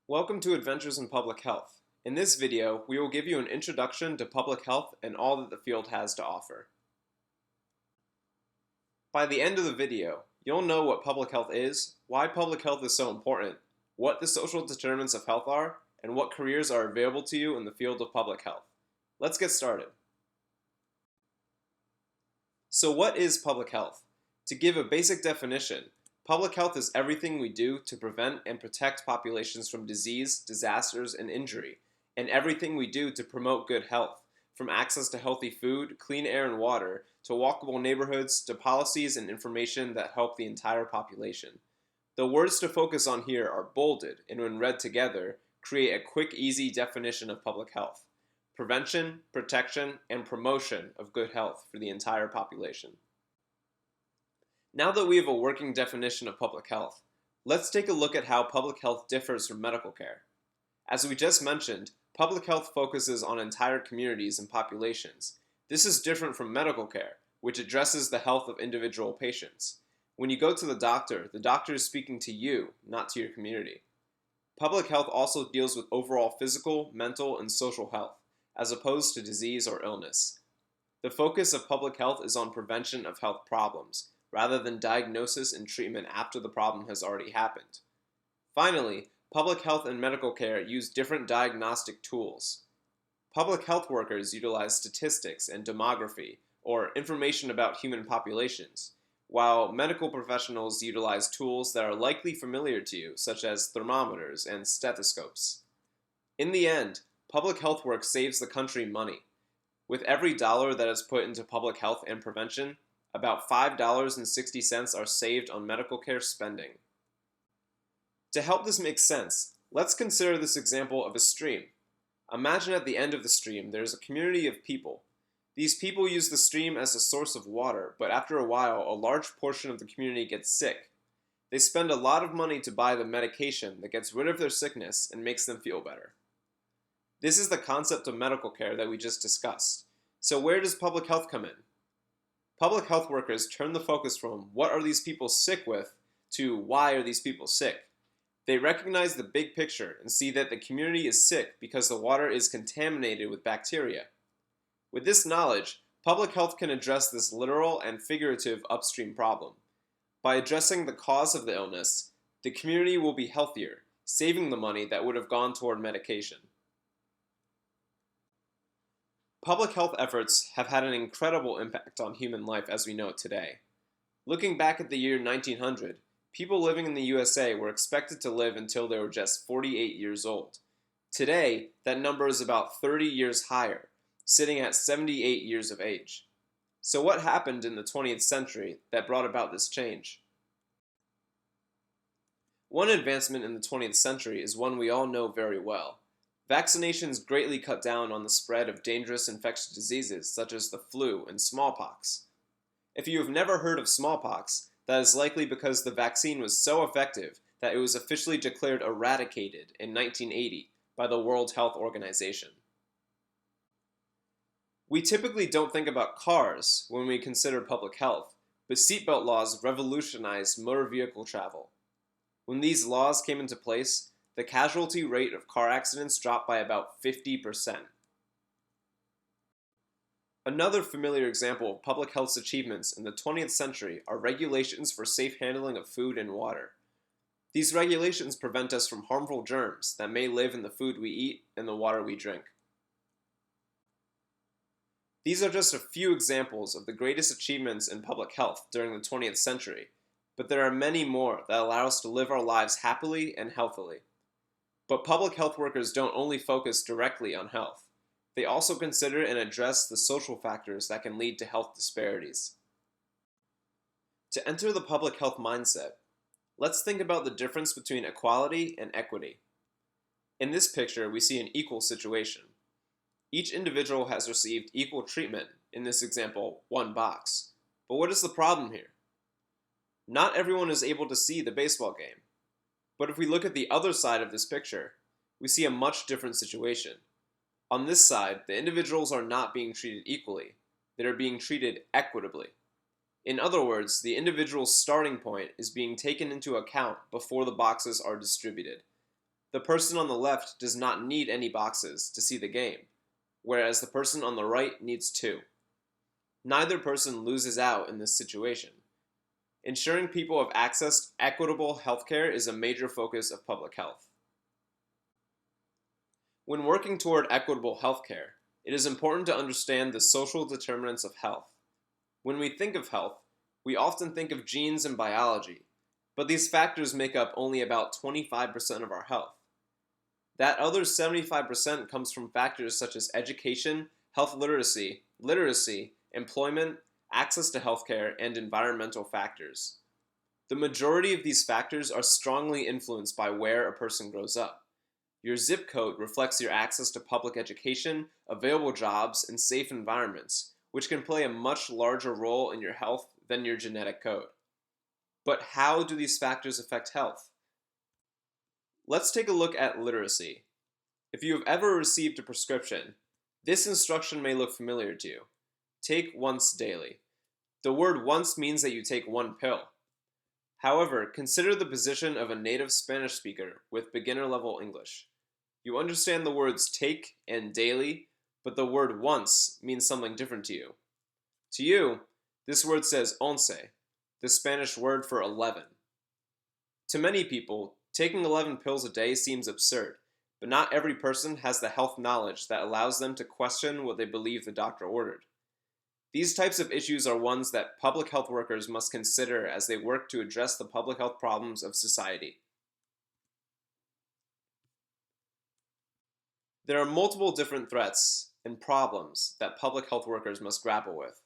Welcome to Adventures in Public Health. In this video, we will give you an introduction to public health and all that the field has to offer. By the end of the video, you'll know what public health is, why public health is so important, what the social determinants of health are, and what careers are available to you in the field of public health. Let's get started. So what is public health? To give a basic definition, public health is everything we do to prevent and protect populations from disease, disasters, and injury, and everything we do to promote good health, from access to healthy food, clean air and water, to walkable neighborhoods, to policies and information that help the entire population. The words to focus on here are bolded, and when read together, create a quick, easy definition of public health: prevention, protection, and promotion of good health for the entire population. Now that we have a working definition of public health, let's take a look at how public health differs from medical care. As we just mentioned, public health focuses on entire communities and populations. This is different from medical care, which addresses the health of individual patients. When you go to the doctor is speaking to you, not to your community. Public health also deals with overall physical, mental, and social health, as opposed to disease or illness. The focus of public health is on prevention of health problems, rather than diagnosis and treatment after the problem has already happened. Finally, public health and medical care use different diagnostic tools. Public health workers utilize statistics and demography, or information about human populations, while medical professionals utilize tools that are likely familiar to you, such as thermometers and stethoscopes. In the end, public health work saves the country money. With every dollar that is put into public health and prevention, about $5.60 are saved on medical care spending. To help this make sense, let's consider this example of a stream. Imagine at the end of the stream there is a community of people. These people use the stream as a source of water, but after a while, a large portion of the community gets sick. They spend a lot of money to buy the medication that gets rid of their sickness and makes them feel better. This is the concept of medical care that we just discussed. So where does public health come in? Public health workers turn the focus from what are these people sick with to why are these people sick. They recognize the big picture and see that the community is sick because the water is contaminated with bacteria. With this knowledge, public health can address this literal and figurative upstream problem. By addressing the cause of the illness, the community will be healthier, saving the money that would have gone toward medication. Public health efforts have had an incredible impact on human life as we know it today. Looking back at the year 1900, people living in the USA were expected to live until they were just 48 years old. Today, that number is about 30 years higher, sitting at 78 years of age. So what happened in the 20th century that brought about this change? One advancement in the 20th century is one we all know very well. Vaccinations greatly cut down on the spread of dangerous infectious diseases such as the flu and smallpox. If you have never heard of smallpox, that is likely because the vaccine was so effective that it was officially declared eradicated in 1980 by the World Health Organization. We typically don't think about cars when we consider public health, but seatbelt laws revolutionized motor vehicle travel. When these laws came into place, the casualty rate of car accidents dropped by about 50%. Another familiar example of public health's achievements in the 20th century are regulations for safe handling of food and water. These regulations prevent us from harmful germs that may live in the food we eat and the water we drink. These are just a few examples of the greatest achievements in public health during the 20th century, but there are many more that allow us to live our lives happily and healthily. But public health workers don't only focus directly on health. They also consider and address the social factors that can lead to health disparities. To enter the public health mindset, let's think about the difference between equality and equity. In this picture, we see an equal situation. Each individual has received equal treatment, in this example, one box. But what is the problem here? Not everyone is able to see the baseball game. But if we look at the other side of this picture, we see a much different situation. On this side, the individuals are not being treated equally. They are being treated equitably. In other words, the individual's starting point is being taken into account before the boxes are distributed. The person on the left does not need any boxes to see the game, whereas the person on the right needs two. Neither person loses out in this situation. Ensuring people have access to equitable healthcare is a major focus of public health. When working toward equitable healthcare, it is important to understand the social determinants of health. When we think of health, we often think of genes and biology, but these factors make up only about 25% of our health. That other 75% comes from factors such as education, health literacy, employment, access to healthcare, and environmental factors. The majority of these factors are strongly influenced by where a person grows up. Your zip code reflects your access to public education, available jobs, and safe environments, which can play a much larger role in your health than your genetic code. But how do these factors affect health? Let's take a look at literacy. If you have ever received a prescription, this instruction may look familiar to you. Take once daily. The word once means that you take one pill. However, consider the position of a native Spanish speaker with beginner level English. You understand the words take and daily, but the word once means something different to you. To you, this word says once, the Spanish word for 11. To many people, taking 11 pills a day seems absurd, but not every person has the health knowledge that allows them to question what they believe the doctor ordered. These types of issues are ones that public health workers must consider as they work to address the public health problems of society. There are multiple different threats and problems that public health workers must grapple with.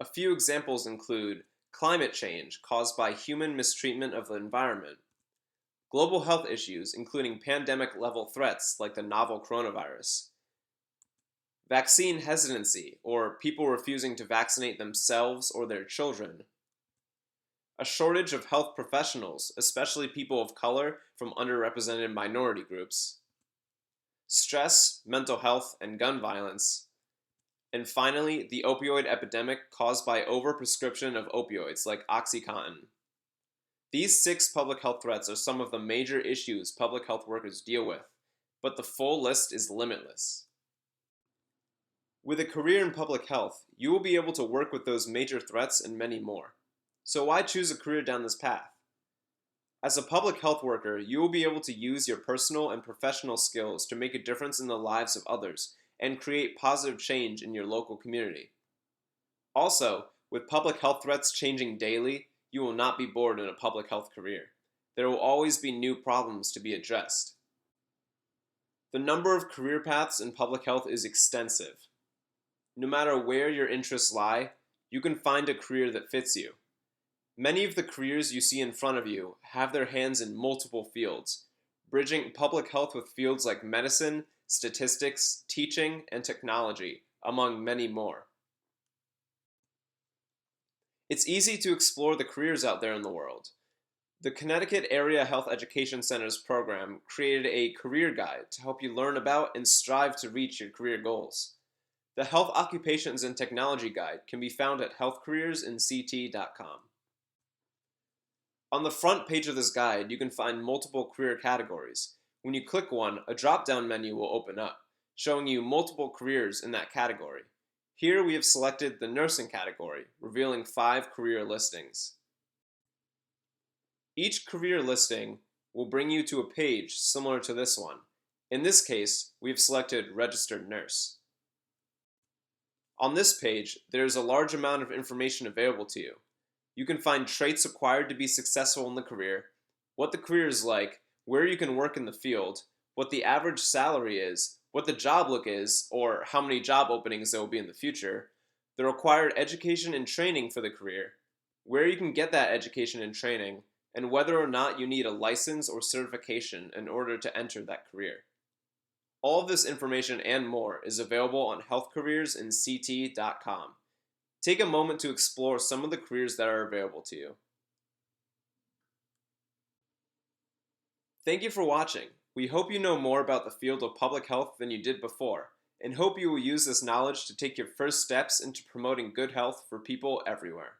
A few examples include climate change caused by human mistreatment of the environment, global health issues including pandemic-level threats like the novel coronavirus, vaccine hesitancy, or people refusing to vaccinate themselves or their children, a shortage of health professionals, especially people of color from underrepresented minority groups, stress, mental health, and gun violence, and finally, the opioid epidemic caused by overprescription of opioids like OxyContin. These 6 public health threats are some of the major issues public health workers deal with, but the full list is limitless. With a career in public health, you will be able to work with those major threats and many more. So why choose a career down this path? As a public health worker, you will be able to use your personal and professional skills to make a difference in the lives of others and create positive change in your local community. Also, with public health threats changing daily, you will not be bored in a public health career. There will always be new problems to be addressed. The number of career paths in public health is extensive. No matter where your interests lie, you can find a career that fits you. Many of the careers you see in front of you have their hands in multiple fields, bridging public health with fields like medicine, statistics, teaching, and technology, among many more. It's easy to explore the careers out there in the world. The Connecticut Area Health Education Center's program created a career guide to help you learn about and strive to reach your career goals. The Health Occupations and Technology Guide can be found at healthcareersinct.com. On the front page of this guide, you can find multiple career categories. When you click one, a drop-down menu will open up, showing you multiple careers in that category. Here we have selected the nursing category, revealing 5 career listings. Each career listing will bring you to a page similar to this one. In this case, we have selected Registered Nurse. On this page, there is a large amount of information available to you. You can find traits required to be successful in the career, what the career is like, where you can work in the field, what the average salary is, what the job look is, or how many job openings there will be in the future, the required education and training for the career, where you can get that education and training, and whether or not you need a license or certification in order to enter that career. All of this information and more is available on healthcareersinct.com. Take a moment to explore some of the careers that are available to you. Thank you for watching. We hope you know more about the field of public health than you did before, and hope you will use this knowledge to take your first steps into promoting good health for people everywhere.